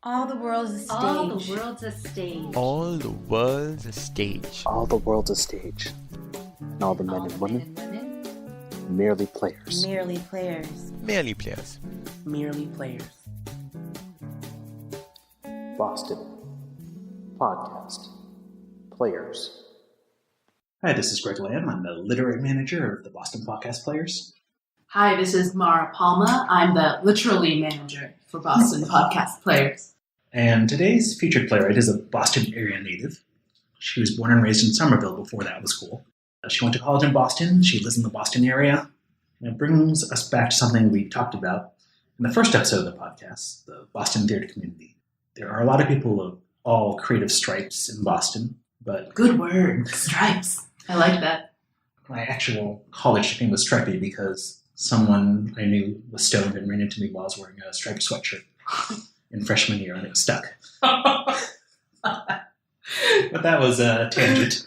All the world's a stage. All the world's a stage. All the world's a stage. All the world's a stage. And all the men and women, merely players. Merely players. Merely players. Merely players. Boston Podcast Players. Hi, this is Greg Lamb. I'm the literary manager of the Boston Podcast Players. Hi, this is Mara Palma. I'm the literally manager for Boston Podcast Players. And today's featured playwright is a Boston area native. She was born and raised in Somerville before that was cool. She went to college in Boston. She lives in the Boston area. And it brings us back to something we talked about in the first episode of the podcast, the Boston theater community. There are a lot of people of all creative stripes in Boston, but... Good word, stripes. I like that. My actual college name was Stripey because someone I knew was stoned and ran into me while I was wearing a striped sweatshirt in freshman year, and it stuck. But that was a tangent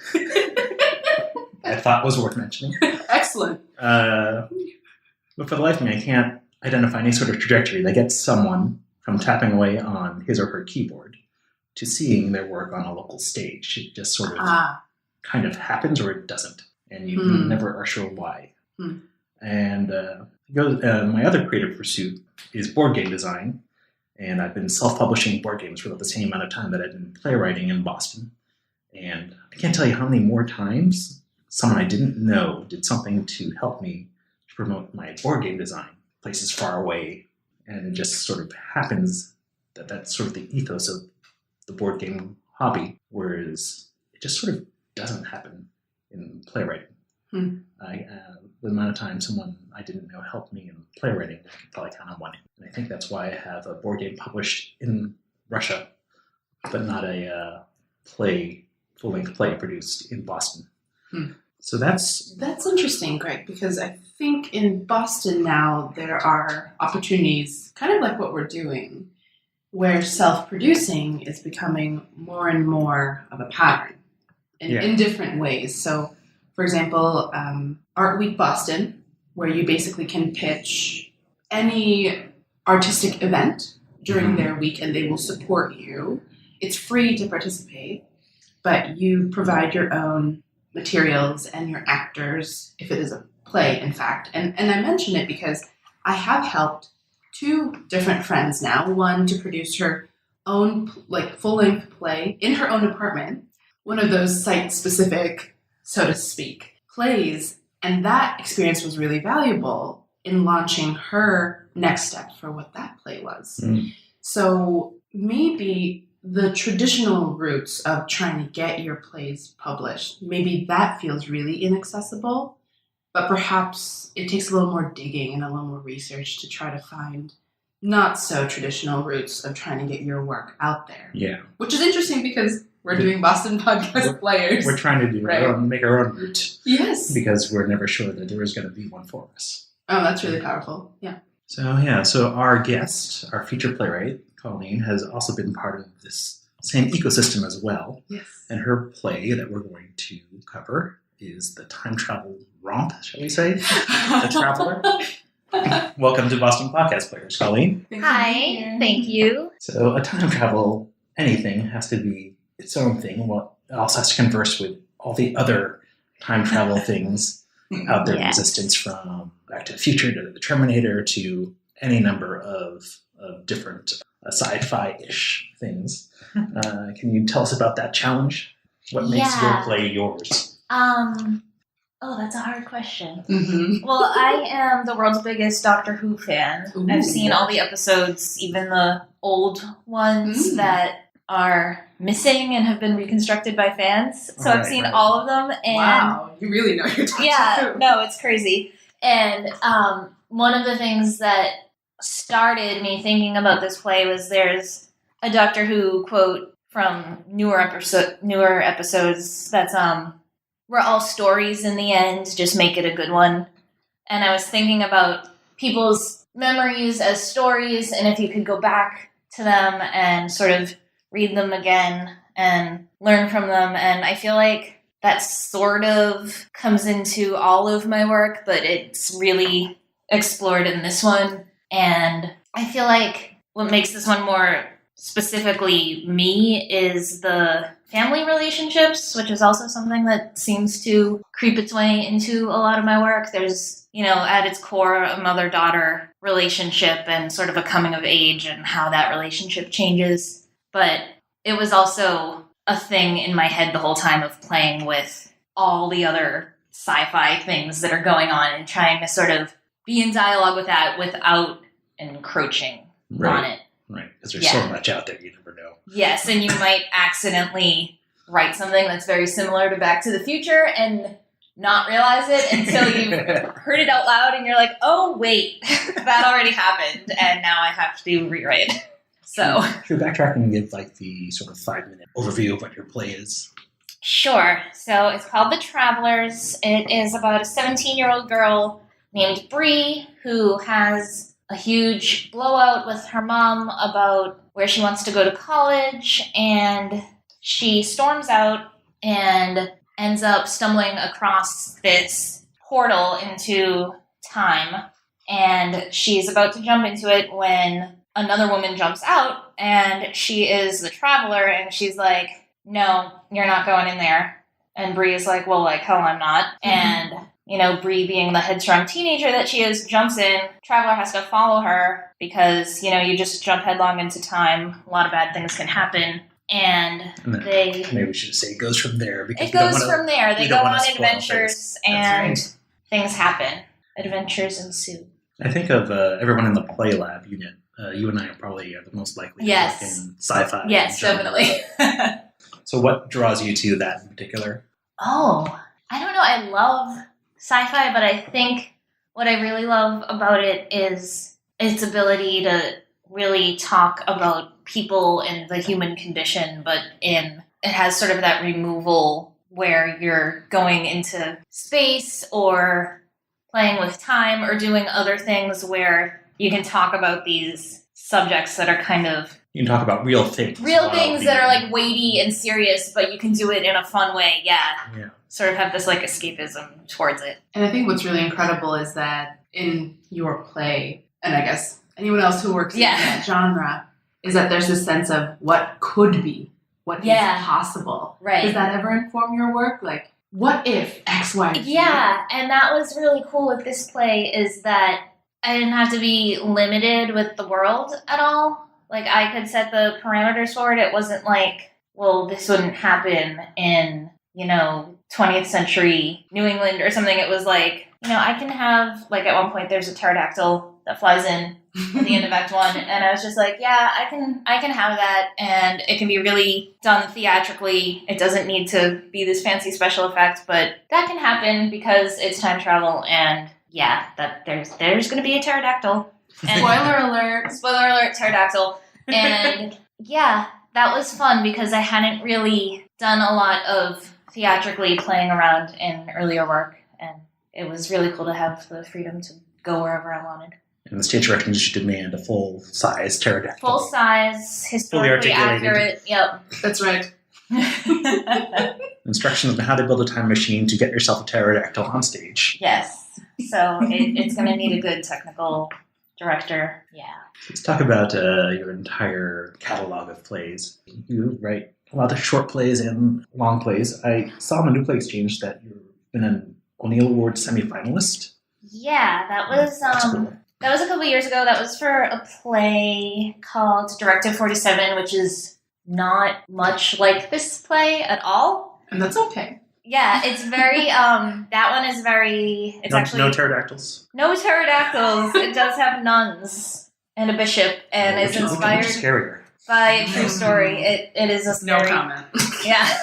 I thought was worth mentioning. Excellent. But for the life of me, I can't identify any sort of trajectory that gets someone from tapping away on his or her keyboard to seeing their work on a local stage. It just sort of kind of happens or it doesn't, and you never are sure why. And my other creative pursuit is board game design, and I've been self-publishing board games for about the same amount of time that I've been playwriting in Boston. And I can't tell you how many more times someone I didn't know did something to help me to promote my board game design places far away, and it just sort of happens that that's sort of the ethos of the board game hobby, whereas it just sort of doesn't happen in playwriting. The amount of time someone I didn't know helped me in playwriting, I could probably count on one hand. And I think that's why I have a board game published in Russia, but not a full-length play produced in Boston. So that's interesting, Greg, because I think in Boston now there are opportunities, kind of like what we're doing, where self-producing is becoming more and more of a pattern in different ways. So, for example, Art Week Boston, where you basically can pitch any artistic event during their week and they will support you. It's free to participate, but you provide your own materials and your actors, if it is a play, in fact. And I mention it because I have helped two different friends now, one to produce her own full-length play in her own apartment, one of those site-specific, so to speak, plays. And that experience was really valuable in launching her next step for what that play was. So maybe the traditional routes of trying to get your plays published, maybe that feels really inaccessible, but perhaps it takes a little more digging and a little more research to try to find not so traditional routes of trying to get your work out there. Yeah. Which is interesting because we're doing Boston Podcast Players. We're trying to do make our own route. Yes. Because we're never sure that there is going to be one for us. Oh, that's really powerful. Yeah. So our guest, our featured playwright, Colleen, has also been part of this same ecosystem as well. Yes. And her play that we're going to cover is the time travel romp, shall we say? The Traveler. Welcome to Boston Podcast Players, Colleen. Hi, thank you. So a time travel anything has to be its own thing. Well, it also has to converse with all the other time travel things out there in existence, from Back to the Future to the Terminator to any number of different sci-fi-ish things. Can you tell us about that challenge? What makes your play yours? That's a hard question. Well, I am the world's biggest Doctor Who fan. Ooh. I've seen all the episodes, even the old ones that are missing and have been reconstructed by fans. So I've seen all of them. And wow, you really know your Doctor Who. No, it's crazy. And one of the things that started me thinking about this play was there's a Doctor Who quote from newer episodes that's we're all stories in the end, just make it a good one. And I was thinking about people's memories as stories, and if you could go back to them and sort of read them again and learn from them. And I feel like that sort of comes into all of my work, but it's really explored in this one. And I feel like what makes this one more specifically me is the family relationships, which is also something that seems to creep its way into a lot of my work. There's, at its core, a mother-daughter relationship and sort of a coming of age and how that relationship changes. But it was also a thing in my head the whole time of playing with all the other sci-fi things that are going on and trying to sort of be in dialogue with that without encroaching on it. Right, because there's so much out there, you never know. Yes, and you might accidentally write something that's very similar to Back to the Future and not realize it until you've heard it out loud and you're like, oh, wait, that already happened, and now I have to rewrite it. So, should we backtrack and give the sort of 5-minute overview of what your play is? Sure. So it's called The Travelers. It is about a 17-year-old girl named Bree who has a huge blowout with her mom about where she wants to go to college, and she storms out and ends up stumbling across this portal into time, and she's about to jump into it when another woman jumps out, and she is the traveler, and she's like, no, you're not going in there. And Bree is like, well, hell, I'm not. And, Bree, being the headstrong teenager that she is, jumps in. Traveler has to follow her because, you just jump headlong into time. A lot of bad things can happen. And maybe we should say it goes from there. Because it goes from there. They go on adventures and right. Things happen. Adventures ensue. I think of everyone in the Play Lab unit. You and I are probably the most likely to work in sci-fi. Yes, definitely. So what draws you to that in particular? Oh, I don't know. I love sci-fi, but I think what I really love about it is its ability to really talk about people and the human condition, but it has sort of that removal where you're going into space or playing with time or doing other things where you can talk about these subjects that are kind of... You can talk about real things. Real things that are weighty and serious, but you can do it in a fun way, yeah. Sort of have this escapism towards it. And I think what's really incredible is that in your play, and I guess anyone else who works in that genre, is that there's this sense of what could be, what is possible. Right. Does that ever inform your work? What if X, Y, Z? Yeah, and that was really cool with this play is that I didn't have to be limited with the world at all. I could set the parameters for it. It wasn't this wouldn't happen in, 20th century New England or something. It was I can have, at one point there's a pterodactyl that flies in at the end of Act 1, and I was just I can have that, and it can be really done theatrically. It doesn't need to be this fancy special effect, but that can happen because it's time travel, and that there's going to be a pterodactyl. And Spoiler alert, pterodactyl. And that was fun because I hadn't really done a lot of theatrically playing around in earlier work, and it was really cool to have the freedom to go wherever I wanted. And the stage directions demand a full-size pterodactyl. Full-size, historically accurate. Yep. That's right. Instructions on how to build a time machine to get yourself a pterodactyl on stage. Yes. So it's going to need a good technical director. Yeah. Let's talk about your entire catalog of plays. You write a lot of short plays and long plays. I saw in the New Play Exchange that you've been an O'Neill Award semifinalist. Yeah, that was cool. That was a couple years ago. That was for a play called Directive 47, which is not much like this play at all. And that's okay. Yeah, it's very, that one is very, it's actually... No pterodactyls? No pterodactyls. It does have nuns and a bishop, and is inspired by a true story. It is a scary... No comment. Yeah.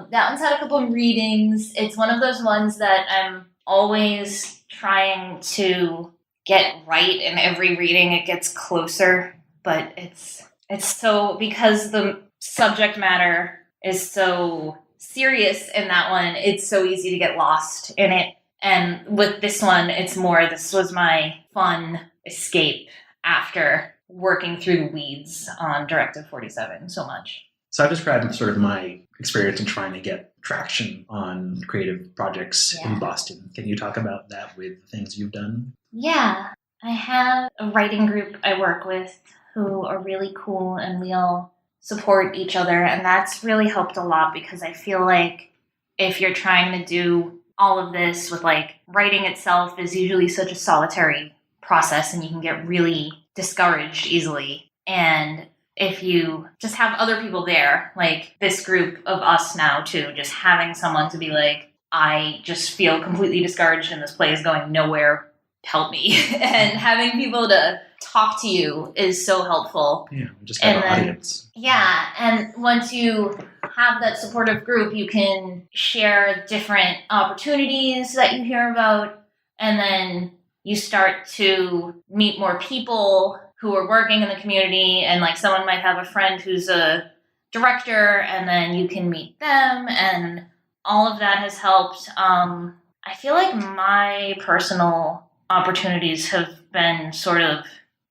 That one's had a couple of readings. It's one of those ones that I'm always trying to get right. In every reading, it gets closer, but it's so, because the subject matter is so serious in that one, it's so easy to get lost in it. And with this one, it's more, this was my fun escape after working through the weeds on Directive 47 so much. So I described sort of my experience in trying to get traction on creative projects in Boston. Can you talk about that with things you've done? Yeah. I have a writing group I work with who are really cool, and we all support each other, and that's really helped a lot because I feel like if you're trying to do all of this with like writing itself is usually such a solitary process and you can get really discouraged easily. And if you just have other people there, like this group of us now too, just having someone to be like, I just feel completely discouraged and this play is going nowhere, help me. And having people to talk to you is so helpful. Yeah, just have an audience. Yeah, and once you have that supportive group, you can share different opportunities that you hear about, and then you start to meet more people who are working in the community, and like someone might have a friend who's a director, and then you can meet them, and all of that has helped. I feel like my personal opportunities have been sort of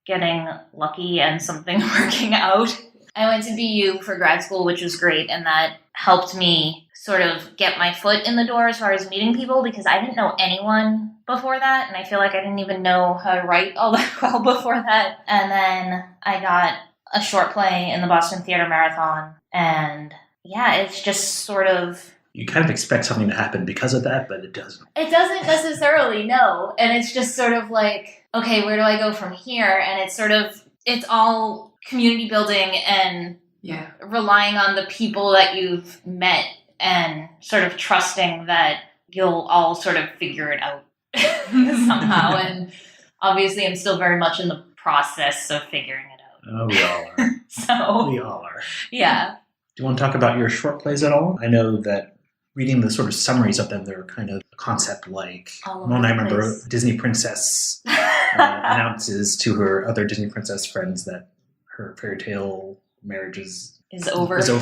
getting lucky and something working out. I went to BU for grad school, which was great, and that helped me sort of get my foot in the door as far as meeting people because I didn't know anyone before that, and I feel like I didn't even know how to write all that well before that. And then I got a short play in the Boston Theater Marathon, and yeah, it's just sort of... You kind of expect something to happen because of that, but it doesn't. It doesn't necessarily, no. And it's just sort of like, okay, where do I go from here? And it's all community building and relying on the people that you've met and sort of trusting that you'll all sort of figure it out somehow. And obviously I'm still very much in the process of figuring it out. Oh, we all are. So we all are. Yeah. Do you want to talk about your short plays at all? I know that reading the sort of summaries of them, they're kind of a concept like, when I remember a Disney princess announces to her other Disney princess friends that her fairy tale marriage is over. That's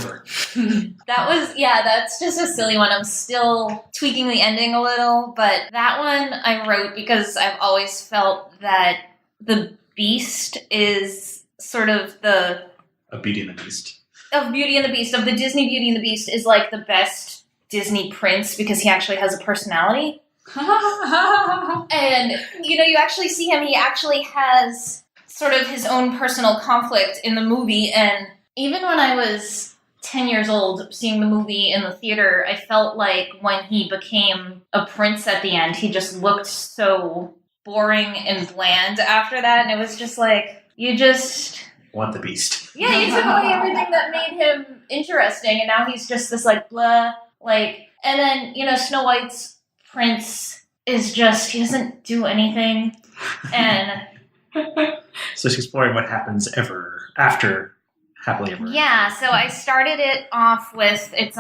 just a silly one. I'm still tweaking the ending a little, but that one I wrote because I've always felt that the Beast is sort of the... Of Beauty and the Beast. Of Beauty and the Beast, of the Disney Beauty and the Beast is like the best Disney prince because he actually has a personality. And, you actually see him, he actually has sort of his own personal conflict in the movie. And even when I was 10 years old seeing the movie in the theater, I felt like when he became a prince at the end, he just looked so boring and bland after that. And it was just like, you just... want the Beast. Yeah, you took away everything that made him interesting, and now he's just this, like, blah, like... And then, Snow White's prince is just... He doesn't do anything, and... So she's exploring what happens after Happily Ever. Yeah, so I started it off with... It's,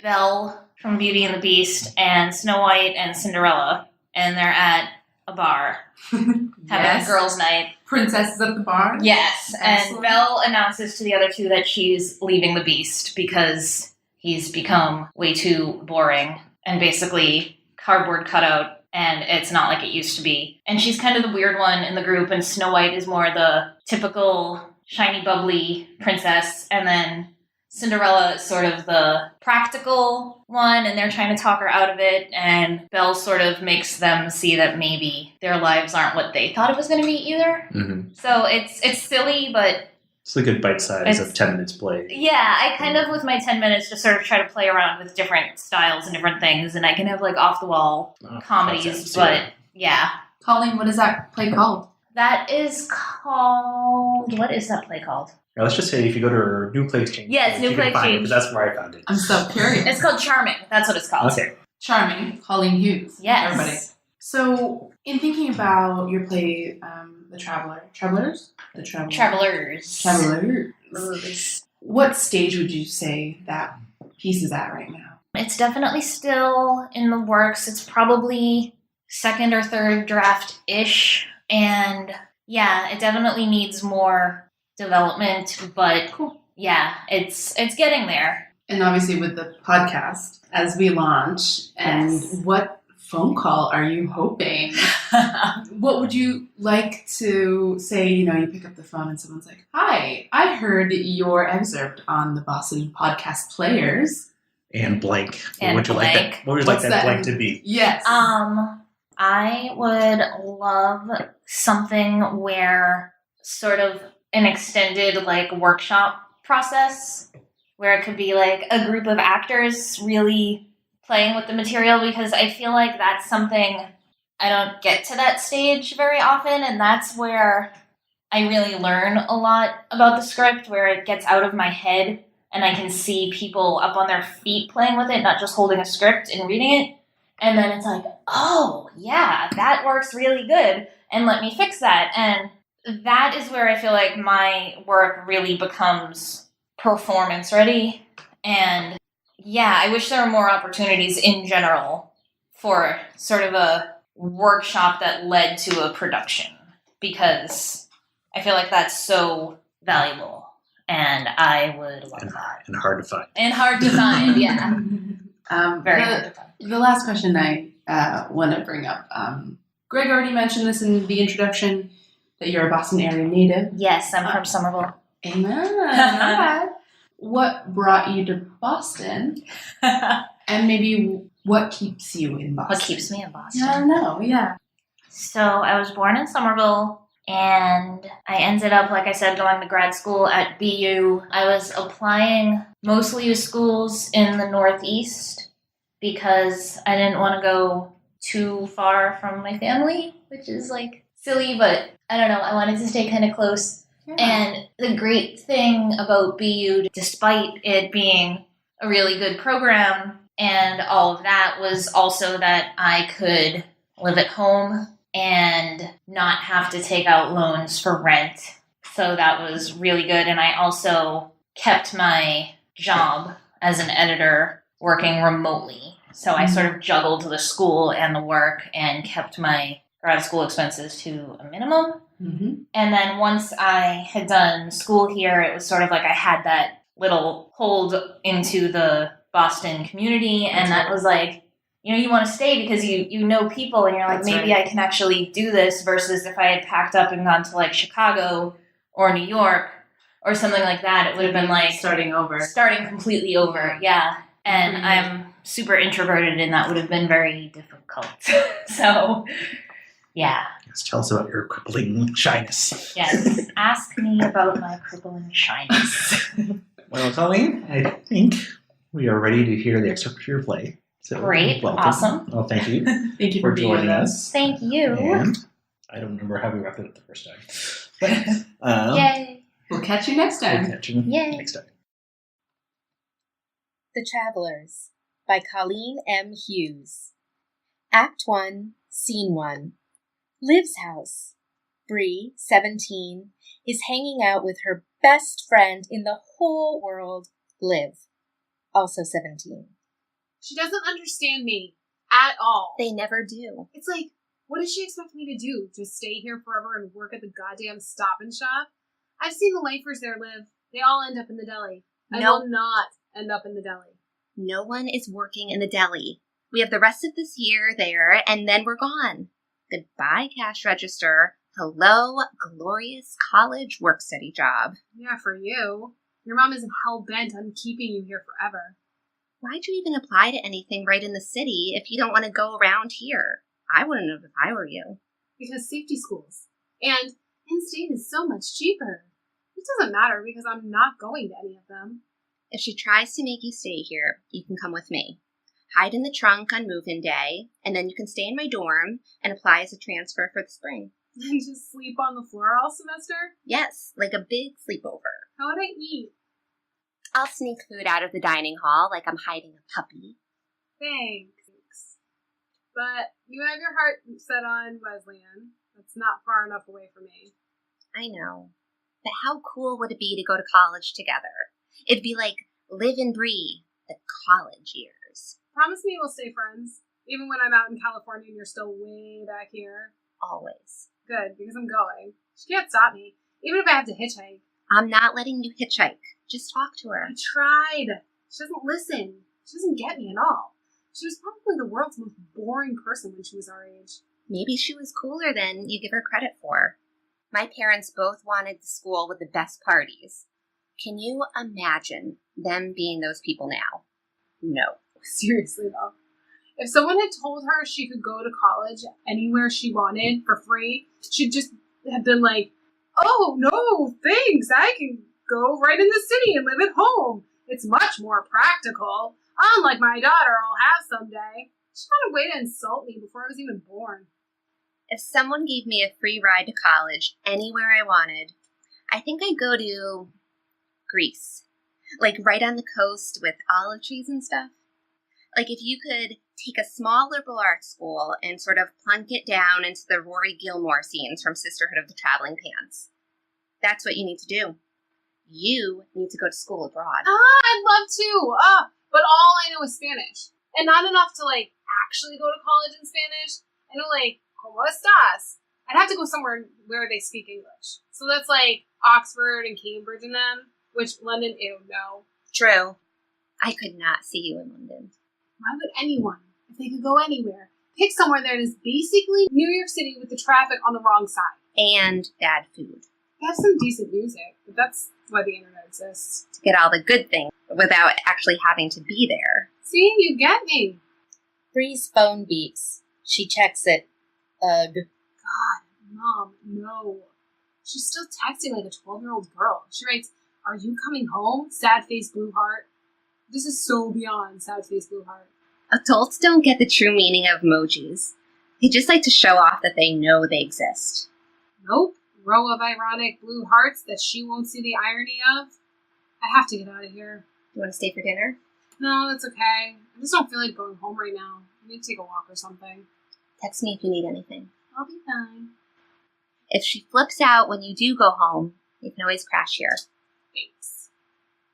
Belle from Beauty and the Beast, and Snow White and Cinderella, and they're at a bar having a girls' night. Princesses at the bar? Yes, Excellent. and Belle announces to the other two that she's leaving the Beast because he's become way too boring and basically cardboard cutout, and it's not like it used to be. And she's kind of the weird one in the group, and Snow White is more the typical shiny, bubbly princess, and then Cinderella is sort of the practical one, and they're trying to talk her out of it, and Belle sort of makes them see that maybe their lives aren't what they thought it was going to be either. Mm-hmm. So it's silly, but... It's a good bite size of 10 minutes play. Yeah, I kind of, with my 10 minutes, just sort of try to play around with different styles and different things, and I can have, like, off-the-wall comedies, concepts, but, yeah. Colleen, what is that play called? That is called... What is that play called? Now, let's just say if you go to her New Play Exchange. Yes, New Play Exchange. Because that's where I found it. I'm so curious. It's called Charming. That's what it's called. Okay. Charming, Colleen Hughes. Yes. Everybody. So, in thinking about your play, The Travelers? What stage would you say that piece is at right now? It's definitely still in the works. It's probably second or third draft-ish. And, yeah, it definitely needs more development, but yeah, it's getting there. And obviously with the podcast, as we launch, and what phone call are you hoping? What would you like to say, you pick up the phone and someone's like, hi, I heard your excerpt on the Boston Podcast Players. And blank. And what would you like that blank to be? Yes. I would love something where sort of an extended like workshop process where it could be like a group of actors really playing with the material, because I feel like that's something I don't get to that stage very often, and that's where I really learn a lot about the script, where it gets out of my head and I can see people up on their feet playing with it, not just holding a script and reading it. And then it's like, oh, yeah, that works really good, and let me fix that. And that is where I feel like my work really becomes performance ready. And yeah, I wish there were more opportunities in general for sort of a workshop that led to a production, because I feel like that's so valuable, and I would love that. And hard to find. And hard to find, yeah. Very hard to find. The last question I want to bring up. Greg already mentioned this in the introduction, that you're a Boston area native. Yes, I'm from Somerville. Amen. What brought you to Boston? And maybe what keeps you in Boston? What keeps me in Boston? I don't know, yeah. So I was born in Somerville, and I ended up, like I said, going to grad school at BU. I was applying mostly to schools in the Northeast because I didn't want to go too far from my family, which is like silly, but I don't know. I wanted to stay kind of close. Yeah. And the great thing about BU, despite it being a really good program and all of that, was also that I could live at home and not have to take out loans for rent. So that was really good. And I also kept my job as an editor working remotely. So I sort of juggled the school and the work and kept my grad school expenses to a minimum. Mm-hmm. And then once I had done school here, it was sort of like I had that little hold into the Boston community. And that was like, you know, you want to stay because you know people, and you're like, maybe I can actually do this, versus if I had packed up and gone to like Chicago or New York or something like that, it would have been like starting completely over. Yeah. And I'm super introverted, and that would have been very difficult. So, yeah. Yes, tell us about your crippling shyness. Yes, ask me about my crippling shyness. Well, Colleen, I think we are ready to hear the excerpt of your play. So, great, welcome. Awesome. Well, thank you. Thank you for being joining with us. Thank you. And I don't remember how we wrapped it up the first time. But, yay. We'll catch you next time. We'll catch you next time. The Travelers by Colleen M. Hughes. Act 1, Scene 1. Liv's house. Bree, 17, is hanging out with her best friend in the whole world, Liv, also 17. She doesn't understand me at all. They never do. It's like, what does she expect me to do? Just stay here forever and work at the goddamn Stop and Shop? I've seen the lifers there live. They all end up in the deli. I will not end up in the deli. No one is working in the deli. We have the rest of this year there, and then we're gone. Goodbye, cash register. Hello, glorious college work-study job. Yeah, for you. Your mom isn't hell-bent on keeping you here forever. Why'd you even apply to anything right in the city if you don't want to go around here? I wouldn't have if I were you. Because safety schools. And in-state is so much cheaper. It doesn't matter because I'm not going to any of them. If she tries to make you stay here, you can come with me. Hide in the trunk on move-in day, and then you can stay in my dorm and apply as a transfer for the spring. And just sleep on the floor all semester? Yes, like a big sleepover. How would I eat? I'll sneak food out of the dining hall like I'm hiding a puppy. Thanks. But you have your heart set on Wesleyan. That's not far enough away from me. I know. But how cool would it be to go to college together? It'd be like Liv and Bree, the college years. Promise me we'll stay friends, even when I'm out in California and you're still way back here. Always. Good, because I'm going. She can't stop me, even if I have to hitchhike. I'm not letting you hitchhike. Just talk to her. I tried. She doesn't listen. She doesn't get me at all. She was probably the world's most boring person when she was our age. Maybe she was cooler than you give her credit for. My parents both wanted the school with the best parties. Can you imagine them being those people now? No. Seriously, though. If someone had told her she could go to college anywhere she wanted for free, she'd just have been like, Oh, no, thanks. I can go right in the city and live at home. It's much more practical. Unlike my daughter I'll have someday. She found a way to insult me before I was even born. If someone gave me a free ride to college anywhere I wanted, I think I'd go to Greece. Like right on the coast with olive trees and stuff. Like if you could take a small liberal arts school and sort of plunk it down into the Rory Gilmore scenes from Sisterhood of the Traveling Pants. That's what you need to do. You need to go to school abroad. I'd love to. But all I know is Spanish. And not enough to, actually go to college in Spanish. I know, ¿cómo estás? I'd have to go somewhere where they speak English. So that's, Oxford and Cambridge and them. Which, London, ew, no. True. I could not see you in London. Why would anyone, if they could go anywhere, pick somewhere that is basically New York City with the traffic on the wrong side? And bad food. They have some decent music, but that's why the internet exists. To get all the good things without actually having to be there. See, you get me. Bree's phone beeps. She checks it. Ugh. God, Mom, no. She's still texting like a 12-year-old girl. She writes, "Are you coming home? Sad face, blue heart." This is so beyond sad face, blue heart. Adults don't get the true meaning of emojis. They just like to show off that they know they exist. Nope. Row of ironic blue hearts that she won't see the irony of. I have to get out of here. You want to stay for dinner? No, that's okay. I just don't feel like going home right now. I need to take a walk or something. Text me if you need anything. I'll be fine. If she flips out when you do go home, you can always crash here. Thanks.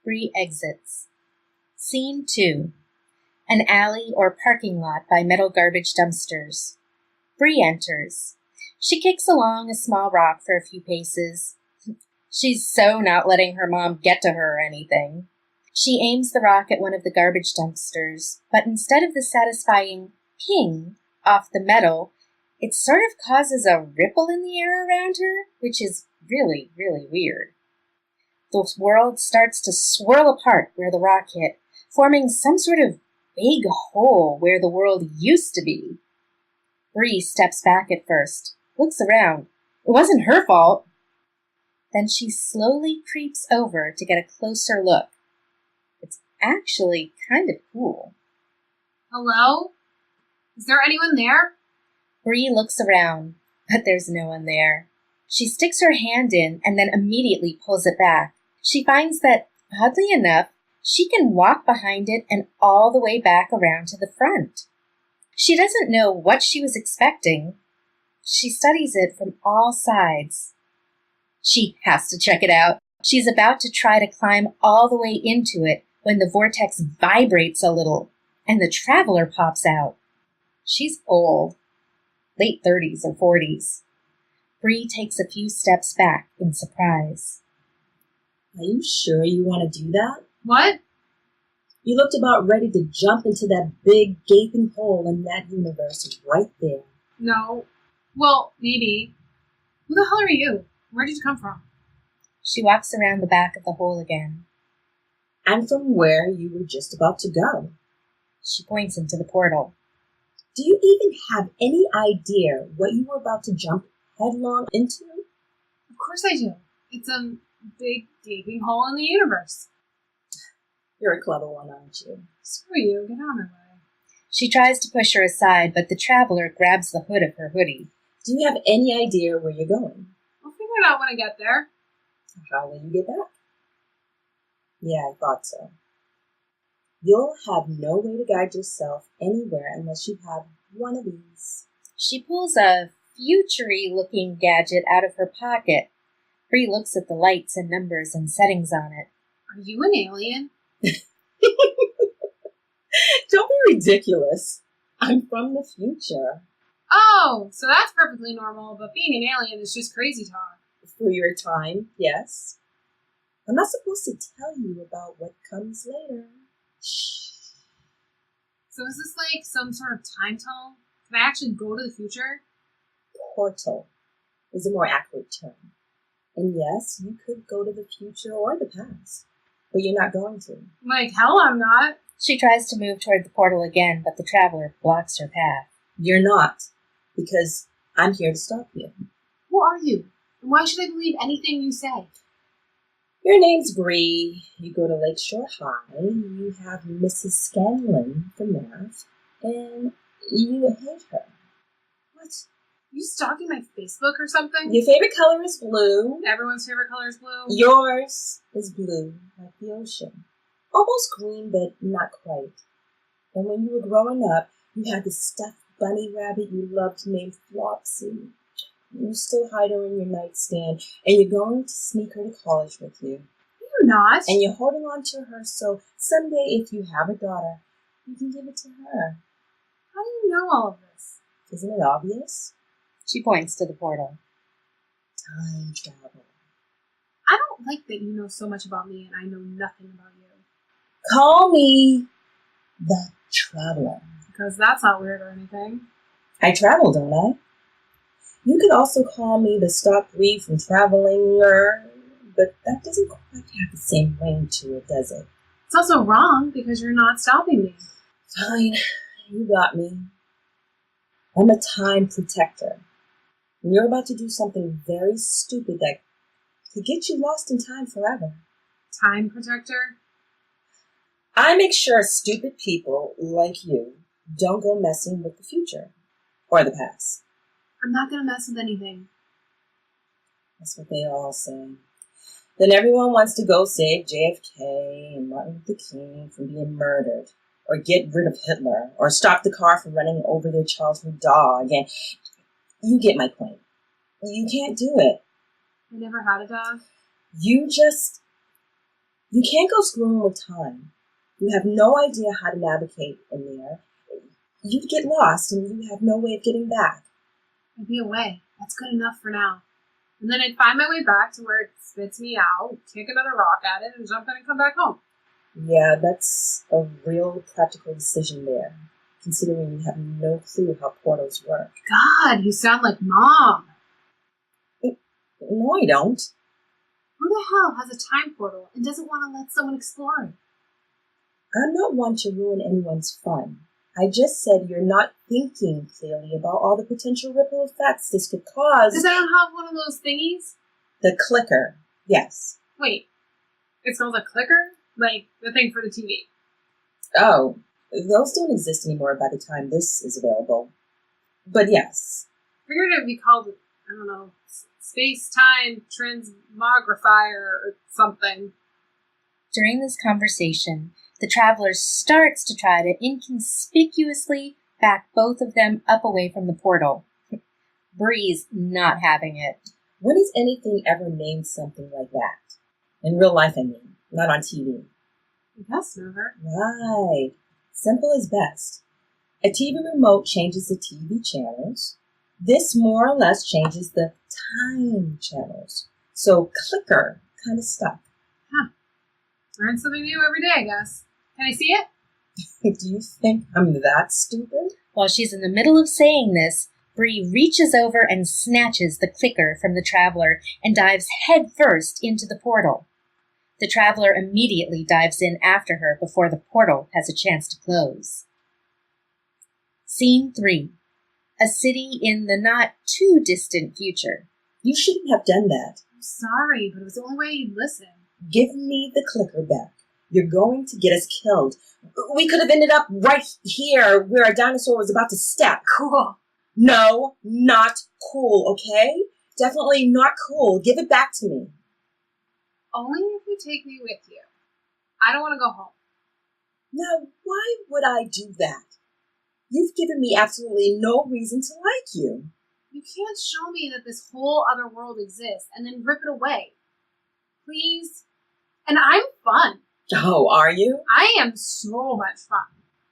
Bree exits. Scene 2. An alley or parking lot by metal garbage dumpsters. Bree enters. She kicks along a small rock for a few paces. She's so not letting her mom get to her or anything. She aims the rock at one of the garbage dumpsters, but instead of the satisfying ping off the metal, it sort of causes a ripple in the air around her, which is really, really weird. The world starts to swirl apart where the rock hit, forming some sort of big hole where the world used to be. Bree steps back at first, looks around. It wasn't her fault. Then she slowly creeps over to get a closer look. It's actually kind of cool. Hello? Is there anyone there? Bree looks around, but there's no one there. She sticks her hand in and then immediately pulls it back. She finds that, oddly enough, she can walk behind it and all the way back around to the front. She doesn't know what she was expecting. She studies it from all sides. She has to check it out. She's about to try to climb all the way into it when the vortex vibrates a little and the traveler pops out. She's old, late 30s or 40s. Bree takes a few steps back in surprise. Are you sure you want to do that? What? You looked about ready to jump into that big gaping hole in that universe right there. No. Well, maybe. Who the hell are you? Where did you come from? She walks around the back of the hole again. I'm from where you were just about to go. She points into the portal. Do you even have any idea what you were about to jump headlong into? Of course I do. It's a big gaping hole in the universe. You're a clever one, aren't you? Screw you. Get out of my way. She tries to push her aside, but the traveler grabs the hood of her hoodie. Do you have any idea where you're going? I'll figure it out when I get there. How will you get back? Yeah, I thought so. You'll have no way to guide yourself anywhere unless you have one of these. She pulls a futury-looking gadget out of her pocket. Bree looks at the lights and numbers and settings on it. Are you an alien? Don't be ridiculous. I'm from the future. Oh, so that's perfectly normal, but being an alien is just crazy talk. For your time, yes. I'm not supposed to tell you about what comes later. Shh. So is this like some sort of time tunnel? Can I actually go to the future? Portal is a more accurate term. And yes, you could go to the future or the past, but you're not going to. Like hell I'm not. She tries to move toward the portal again, but the traveler blocks her path. You're not, because I'm here to stop you. Who are you? Why should I believe anything you say? Your name's Bree. You go to Lakeshore High. You have Mrs. Scanlon for math. And you hate her. What? You stalking my Facebook or something? Your favorite color is blue. Everyone's favorite color is blue? Yours is blue, like the ocean. Almost green, but not quite. And when you were growing up, you had this stuffed bunny rabbit you loved named Flopsy. You still hide her in your nightstand, and you're going to sneak her to college with you. You're not. And you're holding on to her so someday, if you have a daughter, you can give it to her. How do you know all of this? Isn't it obvious? She points to the portal. Time travel. I don't like that you know so much about me and I know nothing about you. Call me the Traveler. Because that's not weird or anything. I travel, don't I? You could also call me the Stop Bree from Travelinger, but that doesn't quite have the same ring to it, does it? It's also wrong because you're not stopping me. Fine, you got me. I'm a time protector. And you're about to do something very stupid that could get you lost in time forever. Time protector? I make sure stupid people like you don't go messing with the future or the past. I'm not going to mess with anything. That's what they all say. Then everyone wants to go save JFK and Martin Luther King from being murdered, or get rid of Hitler, or stop the car from running over their childhood dog. And you get my point. You can't do it. I never had a dog. You can't go screwing with time. You have no idea how to navigate in there. You'd get lost and you have no way of getting back. I'd be away. That's good enough for now. And then I'd find my way back to where it spits me out, kick another rock at it, and jump in and come back home. Yeah, that's a real practical decision there, considering you have no clue how portals work. God, you sound like Mom. No, I don't. Who the hell has a time portal and doesn't want to let someone explore it? I'm not one to ruin anyone's fun. I just said you're not thinking clearly about all the potential ripple effects this could cause. Does anyone have one of those thingies? The clicker, yes. Wait, it's called a clicker? Like the thing for the TV? Oh, those don't exist anymore by the time this is available. But yes. I figured it would be called, I don't know, space-time transmogrifier or something. During this conversation, the traveler starts to try to inconspicuously back both of them up away from the portal. Bree's not having it. When has anything ever named something like that? In real life, I mean, not on TV. Yes, never. Right. Simple is best. A TV remote changes the TV channels. This more or less changes the time channels. So clicker kind of stuck. Huh. Learn something new every day, I guess. Can I see it? Do you think I'm that stupid? While she's in the middle of saying this, Bree reaches over and snatches the clicker from the traveler and dives headfirst into the portal. The traveler immediately dives in after her before the portal has a chance to close. Scene 3. A city in the not-too-distant future. You shouldn't have done that. I'm sorry, but it was the only way you'd listen. Give me the clicker back. You're going to get us killed. We could have ended up right here where a dinosaur was about to step. Cool. No, not cool, okay? Definitely not cool. Give it back to me. Only if you take me with you. I don't want to go home. Now, why would I do that? You've given me absolutely no reason to like you. You can't show me that this whole other world exists and then rip it away. Please? And I'm fun. Oh, are you? I am so much fun.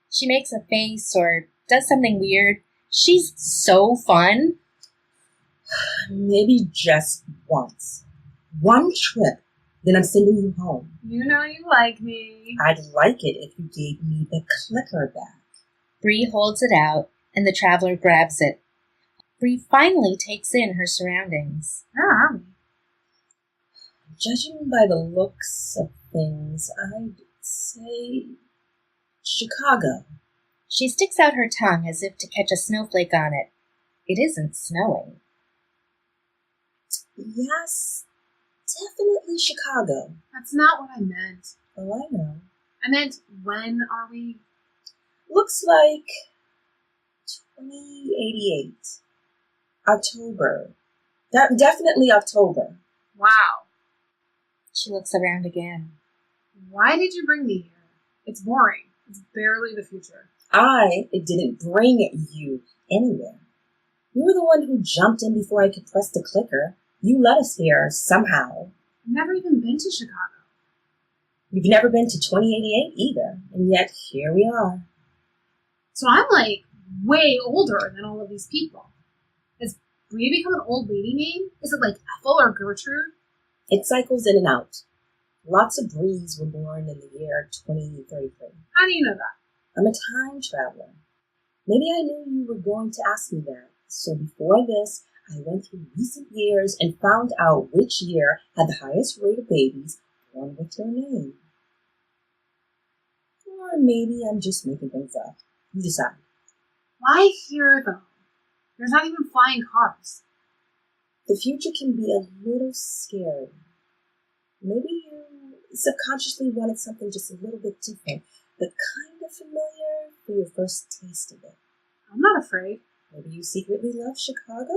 She makes a face or does something weird. She's so fun. Maybe just once. One trip, then I'm sending you home. You know you like me. I'd like it if you gave me the clicker back. Bree holds it out, and the traveler grabs it. Bree finally takes in her surroundings. Where are we? Judging by the looks of things, I'd say Chicago. She sticks out her tongue as if to catch a snowflake on it. It isn't snowing. Yes, definitely Chicago. That's not what I meant. Oh, I know. I meant, when are we? Looks like 2088. October. Definitely October. Wow. She looks around again. Why did you bring me here? It's boring. It's barely the future. I didn't bring you anywhere. You were the one who jumped in before I could press the clicker. You led us here somehow. I've never even been to Chicago. You've never been to 2088 either, and yet here we are. So I'm like way older than all of these people. Has Bria become an old lady name? Is it like Ethel or Gertrude? It cycles in and out. Lots of Brees were born in the year 2033. How do you know that? I'm a time traveler. Maybe I knew you were going to ask me that. So before this, I went through recent years and found out which year had the highest rate of babies born with your name. Or maybe I'm just making things up. You decide. Why here, though? There's not even flying cars. The future can be a little scary. Maybe you subconsciously wanted something just a little bit different, but kind of familiar for your first taste of it. I'm not afraid. Maybe you secretly love Chicago?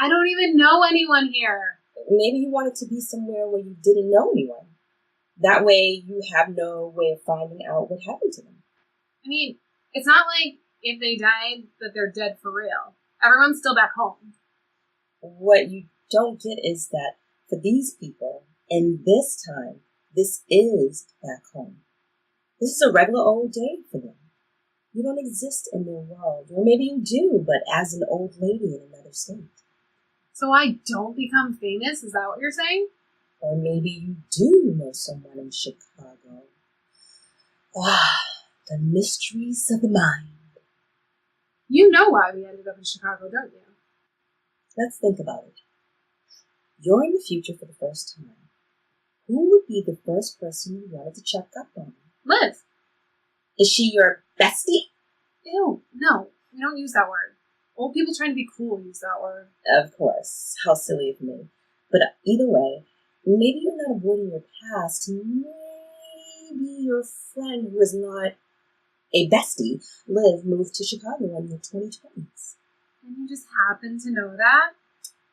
I don't even know anyone here. Maybe you wanted to be somewhere where you didn't know anyone. That way you have no way of finding out what happened to them. I mean, it's not like if they died that they're dead for real. Everyone's still back home. What you don't get is that for these people, in this time, this is back home. This is a regular old day for them. You don't exist in their world, or maybe you do, but as an old lady in another state. So I don't become famous? Is that what you're saying? Or maybe you do know someone in Chicago. Ah, the mysteries of the mind. You know why we ended up in Chicago, don't you? Let's think about it. You're in the future for the first time. Who would be the first person you wanted to check up on? Liv. Is she your bestie? Ew, no, we don't use that word. Old people trying to be cool use that word. Of course. How silly of me. But either way, maybe you're not avoiding your past. Maybe your friend who is not a bestie, Liv, moved to Chicago in the 2020s. And you just happen to know that?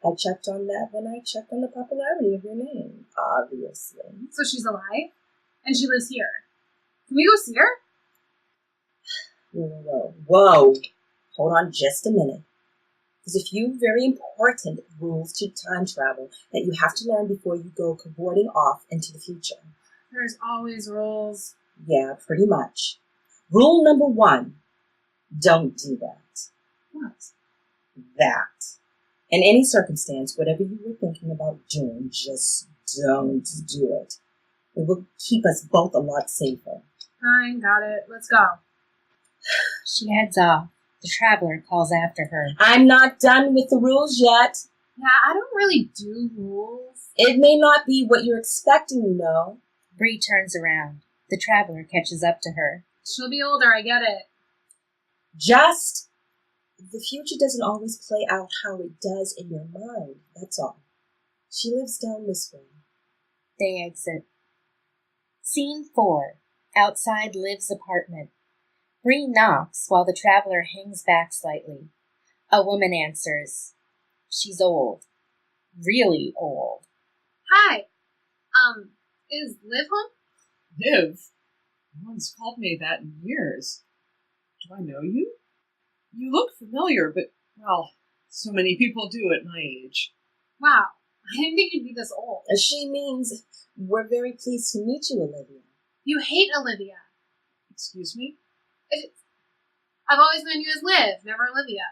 I checked on that when I checked on the popularity of your name, obviously. So she's alive? And she lives here. Can we go see her? Whoa. Hold on just a minute. There's a few very important rules to time travel that you have to learn before you go cavorting off into the future. There's always rules. Yeah, pretty much. Rule number 1, don't do that. What? That. In any circumstance, whatever you were thinking about doing, just don't do it. It will keep us both a lot safer. Fine, got it. Let's go. She heads off. The traveler calls after her. I'm not done with the rules yet. Yeah, I don't really do rules. It may not be what you're expecting, you know. Bree turns around. The traveler catches up to her. She'll be older, I get it. Just, the future doesn't always play out how it does in your mind, that's all. She lives down this way. They exit. Scene 4. Outside Liv's apartment. Bree knocks while the traveler hangs back slightly. A woman answers. She's old. Really old. Hi. Is Liv home? Liv? No one's called me that in years. Do I know you? You look familiar, but, well, so many people do at my age. Wow. I didn't think you'd be this old. She means, we're very pleased to meet you, Olivia. You hate Olivia. Excuse me? I've always known you as Liv, never Olivia.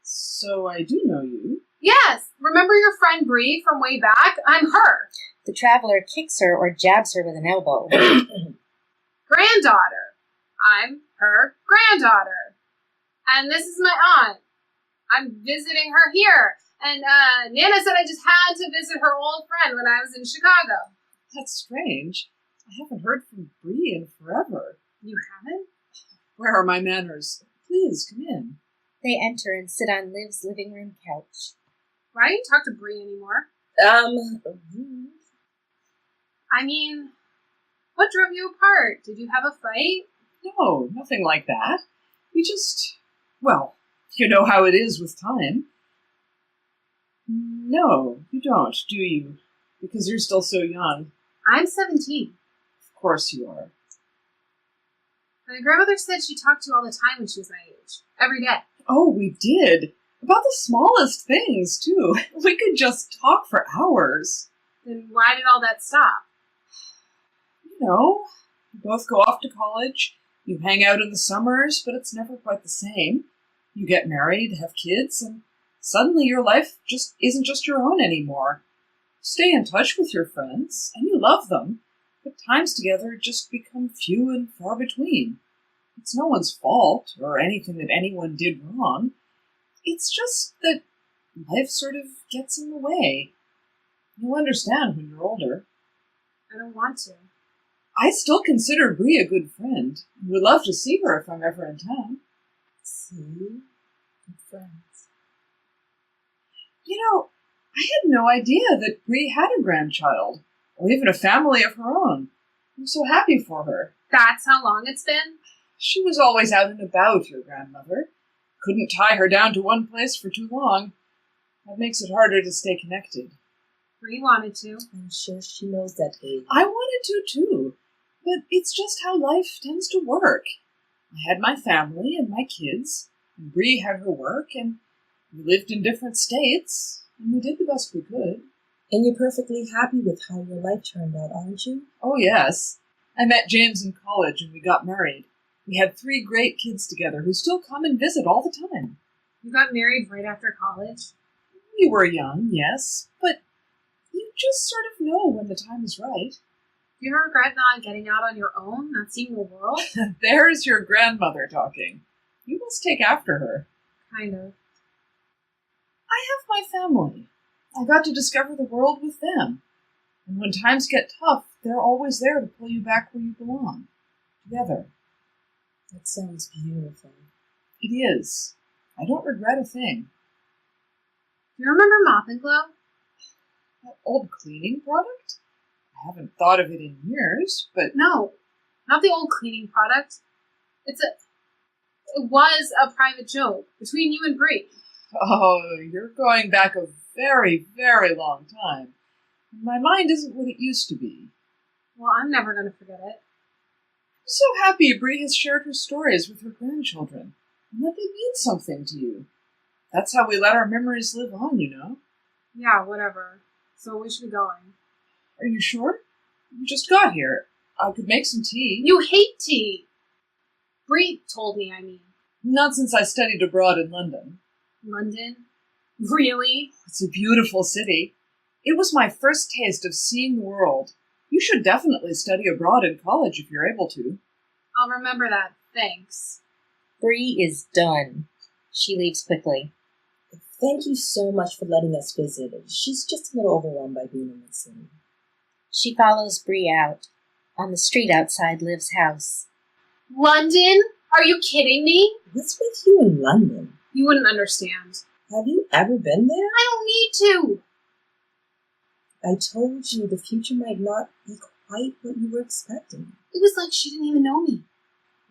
So I do know you. Yes! Remember your friend Bree from way back? I'm her. The traveler kicks her or jabs her with an elbow. Granddaughter. I'm her granddaughter. And this is my aunt. I'm visiting her here. And Nana said I just had to visit her old friend when I was in Chicago. That's strange. I haven't heard from Bree in forever. You haven't? Where are my manners? Please, come in. They enter and sit on Liv's living room couch. Why don't you talk to Bree anymore? I mean, what drove you apart? Did you have a fight? No, nothing like that. We just, well, you know how it is with time. No, you don't, do you? Because you're still so young. I'm 17. Of course you are. My grandmother said she talked to you all the time when she was my age. Every day. Oh, we did. About the smallest things, too. We could just talk for hours. Then why did all that stop? You know, you both go off to college. You hang out in the summers, but it's never quite the same. You get married, have kids, and suddenly your life just isn't just your own anymore. Stay in touch with your friends, and you love them, but times together just become few and far between. It's no one's fault, or anything that anyone did wrong. It's just that life sort of gets in the way. You'll understand when you're older. I don't want to. I still consider Bree a good friend. Would love to see her if I'm ever in town. See? Good friends. You know, I had no idea that Bree had a grandchild, or even a family of her own. I'm so happy for her. That's how long it's been? She was always out and about, your grandmother. Couldn't tie her down to one place for too long. That makes it harder to stay connected. Bree wanted to. I'm sure she knows that, Dave. I wanted to, too. But it's just how life tends to work. I had my family and my kids, and Bree had her work, and we lived in different states, and we did the best we could. And you're perfectly happy with how your life turned out, aren't you? Oh, yes. I met James in college, and we got married. We had 3 great kids together who still come and visit all the time. You got married right after college? We were young, yes, but you just sort of know when the time is right. Do you ever regret not getting out on your own, not seeing the world? There's your grandmother talking. You must take after her. Kind of. I have my family. I got to discover the world with them. And when times get tough, they're always there to pull you back where you belong. Together. That sounds beautiful. It is. I don't regret a thing. Do you remember Mop and Glow? That old cleaning product? I haven't thought of it in years, but... No, not the old cleaning product. It was a private joke between you and Bree. Oh, you're going back a very, very long time. My mind isn't what it used to be. Well, I'm never going to forget it. I'm so happy Bree has shared her stories with her grandchildren, and that they mean something to you. That's how we let our memories live on, you know? Yeah, whatever. So we should be going. Are you sure? You just got here. I could make some tea. You hate tea! Bree told me, I mean. Not since I studied abroad in London. London? Really? It's a beautiful city. It was my first taste of seeing the world. You should definitely study abroad in college if you're able to. I'll remember that. Thanks. Bree is done. She leaves quickly. Thank you so much for letting us visit. She's just a little overwhelmed by being in the city. She follows Bree out. On the street outside Liv's house. London? Are you kidding me? What's with you in London? You wouldn't understand. Have you ever been there? I don't need to. I told you the future might not be quite what you were expecting. It was like she didn't even know me.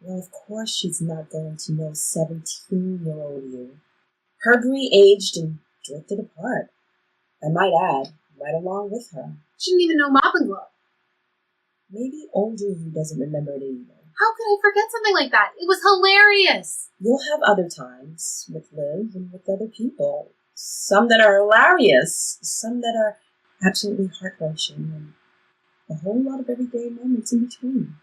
Well, of course she's not going to know 17-year-old you. Her Bree aged and drifted apart. I might add, right along with her. She didn't even know Mop and Glow. Maybe older you doesn't remember it either. How could I forget something like that? It was hilarious. You'll have other times with Liv and with other people. Some that are hilarious, some that are absolutely heart-wrenching, and a whole lot of everyday moments in between.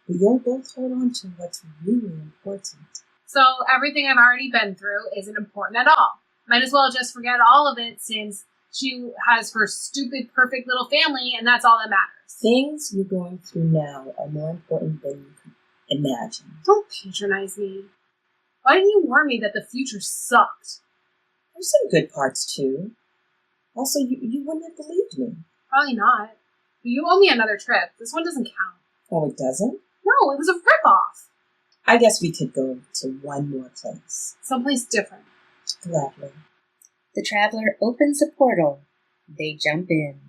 But you'll both hold on to what's really important. So everything I've already been through isn't important at all. Might as well just forget all of it since she has her stupid, perfect little family, and that's all that matters. Things you're going through now are more important than you could imagine. Don't patronize me. Why didn't you warn me that the future sucked? There's some good parts, too. Also, you wouldn't have believed me. Probably not. But you owe me another trip. This one doesn't count. Oh, it doesn't? No, it was a rip-off. I guess we could go to one more place. Someplace different. Gladly. The traveler opens a portal. They jump in.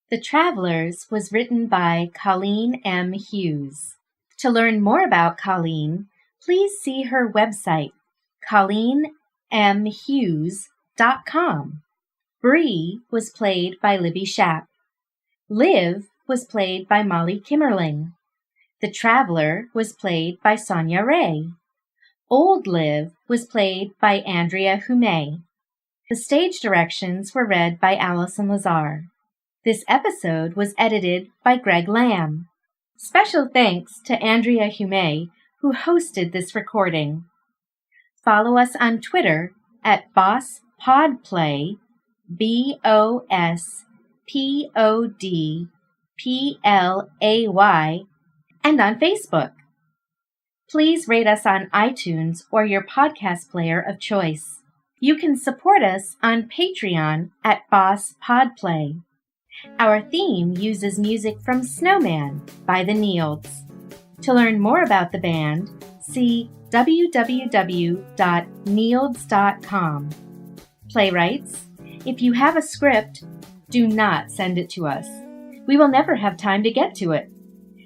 The Travelers was written by Colleen M. Hughes. To learn more about Colleen, please see her website, ColleenMHughes.com. Bree was played by Libby Schap. Liv was played by Molly Kimmerling. The Traveler was played by Sonya Raye. Old Liv was played by Andrea Humez. The stage directions were read by Allyson Lazar. This episode was edited by Greg Lamb. Special thanks to Andrea Humez, who hosted this recording. Follow us on Twitter at BossPodPlay, BossPodPlay, and on Facebook. Please rate us on iTunes or your podcast player of choice. You can support us on Patreon at BossPodPlay. Our theme uses music from Snowman by the Neilds. To learn more about the band, see www.neilds.com. Playwrights, if you have a script, do not send it to us. We will never have time to get to it.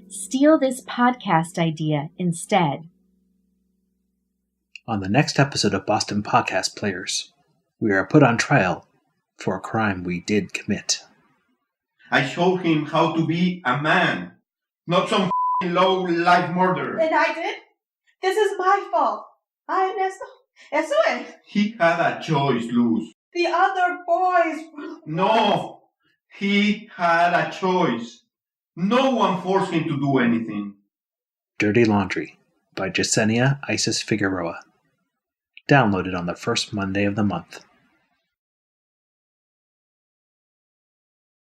Steal this podcast idea instead. On the next episode of Boston Podcast Players, we are put on trial for a crime we did commit. I showed him how to be a man, not some low-life murderer. And I did? This is my fault. Ay, eso es. He had a choice, Luz. The other boys. No, he had a choice. No one forced him to do anything. Dirty Laundry by Jasenia Isis Figueroa. Downloaded on the first Monday of the month.